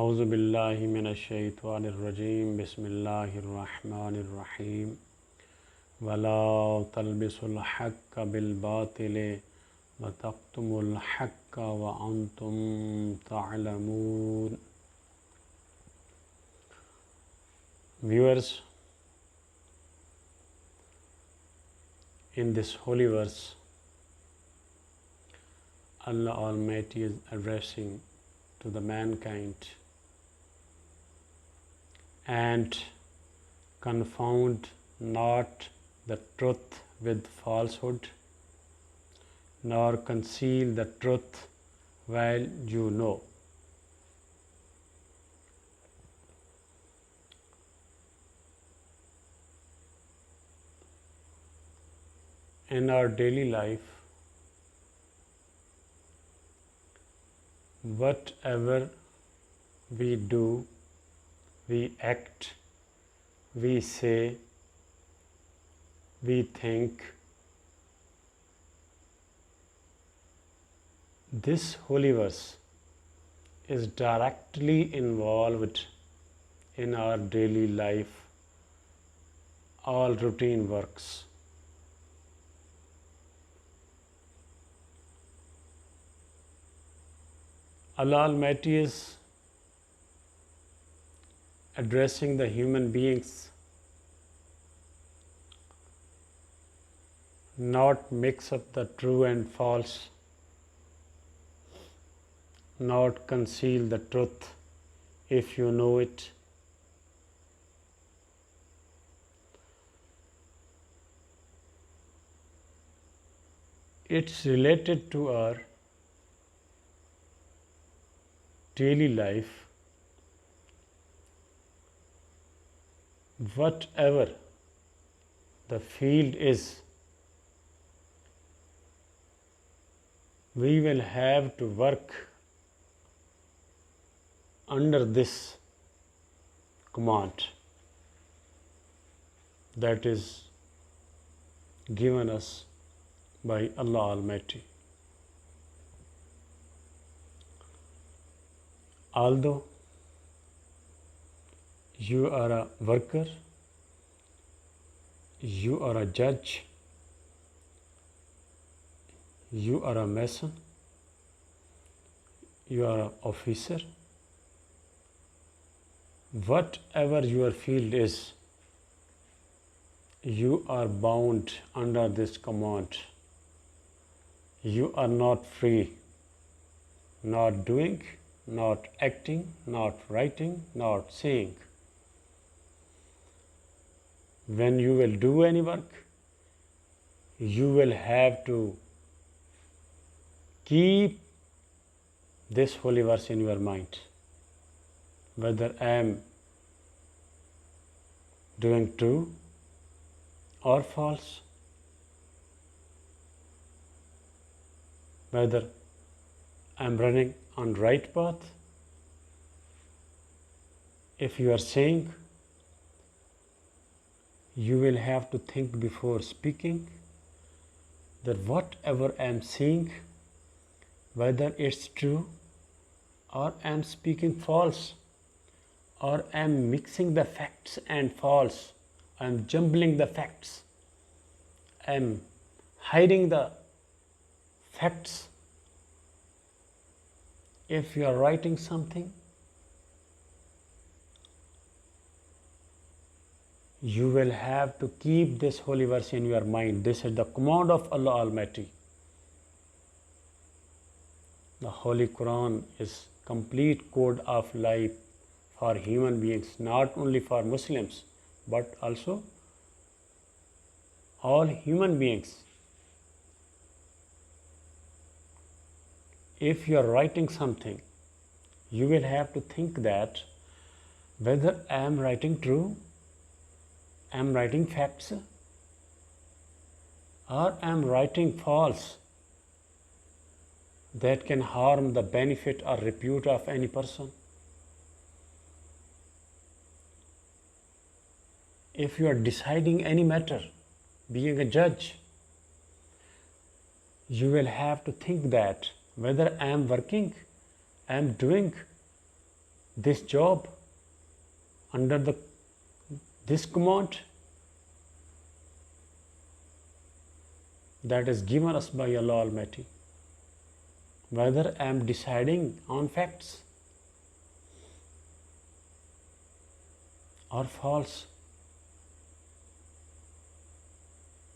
اعوذ باللہ من الشیطان الرجیم بسم اللہ الرحمن الرحیم ولا تلبسوا الحق بالباطل وتكتموا الحق وانتم تعلمون. Viewers, in this holy verse, Allah Almighty is addressing to the mankind and confound not the truth with falsehood, nor conceal the truth while you know. In our daily life, whatever we do, we act, we say, we think, this holy verse is directly involved in our daily life, all routine works. Allah Almighty is addressing the human beings, not mix up the true and false, not conceal the truth if you know it. It's related to our daily life. Whatever the field is, we will have to work under this command that is given us by Allah Almighty. Although you are a worker, you are a judge, you are a mason, you are an officer, whatever your field is, you are bound under this command. You are not free, not doing, not acting, not writing, not saying. When you will do any work, you will have to keep this holy verse in your mind. Whether I am doing true or false, whether I am running on right path. If you are saying, you will have to think before speaking that whatever I am saying, whether it's true or I am speaking false, or I am mixing the facts and false, I am jumbling the facts, I am hiding the facts. If you are writing something, you will have to keep this holy verse in your mind. This is the command of Allah Almighty. The Holy Quran is complete code of life for human beings, not only for Muslims, but also all human beings. If you are writing something, you will have to think that whether I am writing true, I am writing facts, or I am writing false that can harm the benefit or repute of any person. If you are deciding any matter, being a judge, you will have to think that whether I am working, I am doing, this job under this command that is given us by Allah Almighty, whether I am deciding on facts or false,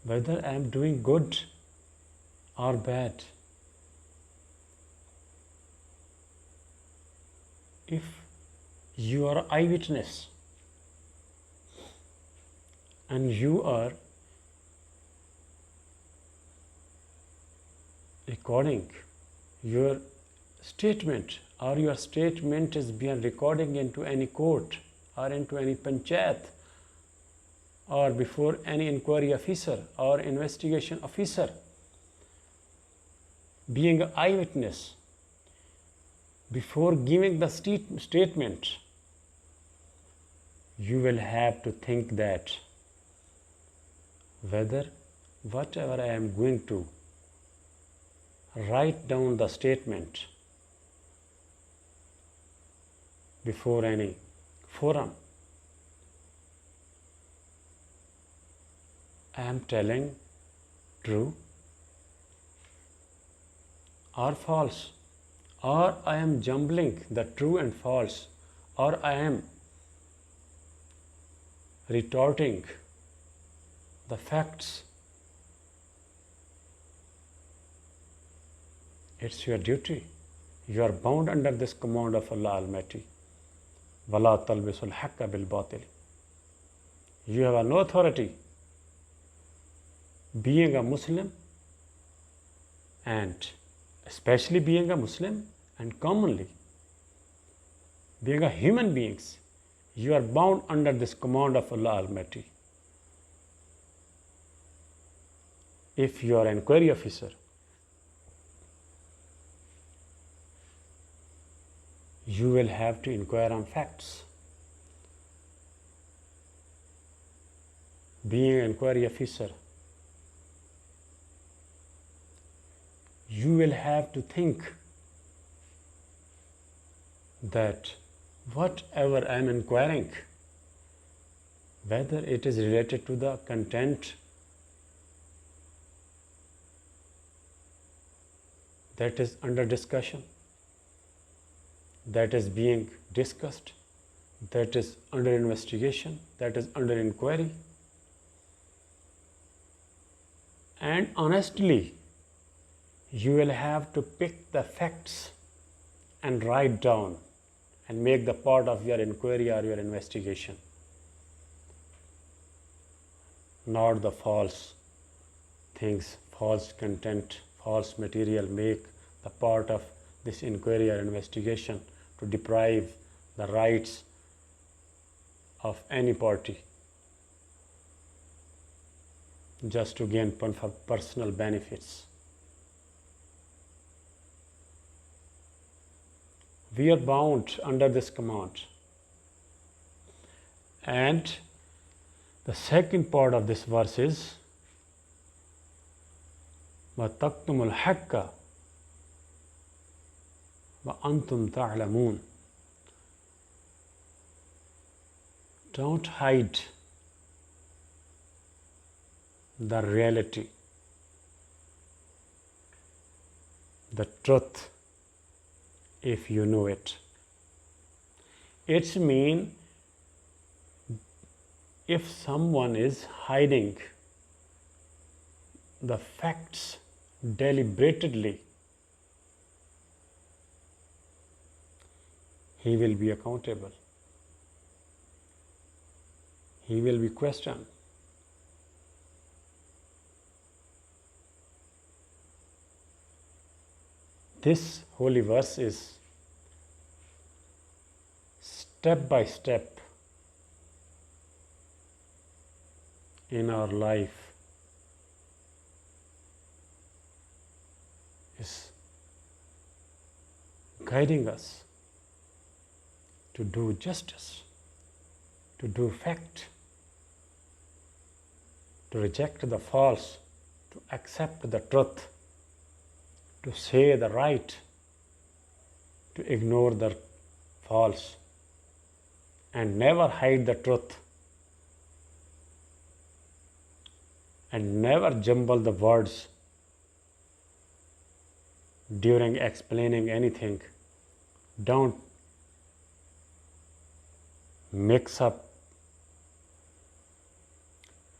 whether I am doing good or bad. If you are eyewitness and you are recording your statement, or your statement is being recorded into any court or into any panchayat or before any inquiry officer or investigation officer, being an eyewitness, before giving the statement, you will have to think that whether whatever I am going to write down the statement before any forum, I am telling true or false, or I am jumbling the true and false, or I am retorting the facts. It's your duty. You are bound under this command of Allah Almighty. وَلَا تَلْبِسُ الْحَقَّ بِالْبَاطِلِ. You have no authority, being a Muslim, and especially being a Muslim, and commonly being a human beings, you are bound under this command of Allah Almighty. If you are an inquiry officer, you will have to inquire on facts. Being an inquiry officer, you will have to think that whatever I am inquiring, whether it is related to the content that is under discussion, that is being discussed, that is under investigation, that is under inquiry, and honestly, you will have to pick the facts and write down and make the part of your inquiry or your investigation, not the false things, false content, false material make the part of this inquiry or investigation to deprive the rights of any party just to gain personal benefits. We are bound under this command. And the second part of this verse is وَتَكْتُمُ الْحَقَّ وَأَنْتُمْ تَعْلَمُونَ. Don't hide the reality, the truth, if you know it. It's mean if someone is hiding the facts deliberately, he will be accountable. He will be questioned. This holy verse is step by step in our life, is guiding us to do justice, to do fact, to reject the false, to accept the truth, to say the right, to ignore the false, and never hide the truth, and never jumble the words during explaining anything. Don't mix up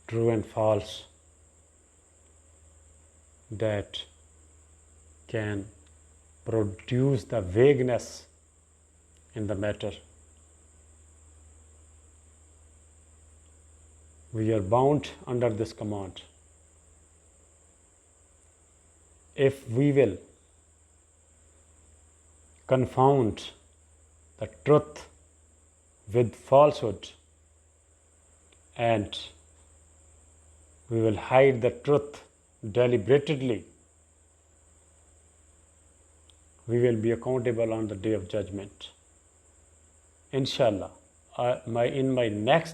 true and false that can produce the vagueness in the matter. We are bound under this command. If we will confound the truth with falsehood, and we will hide the truth deliberately, we will be accountable on the day of judgment. Inshallah, in my next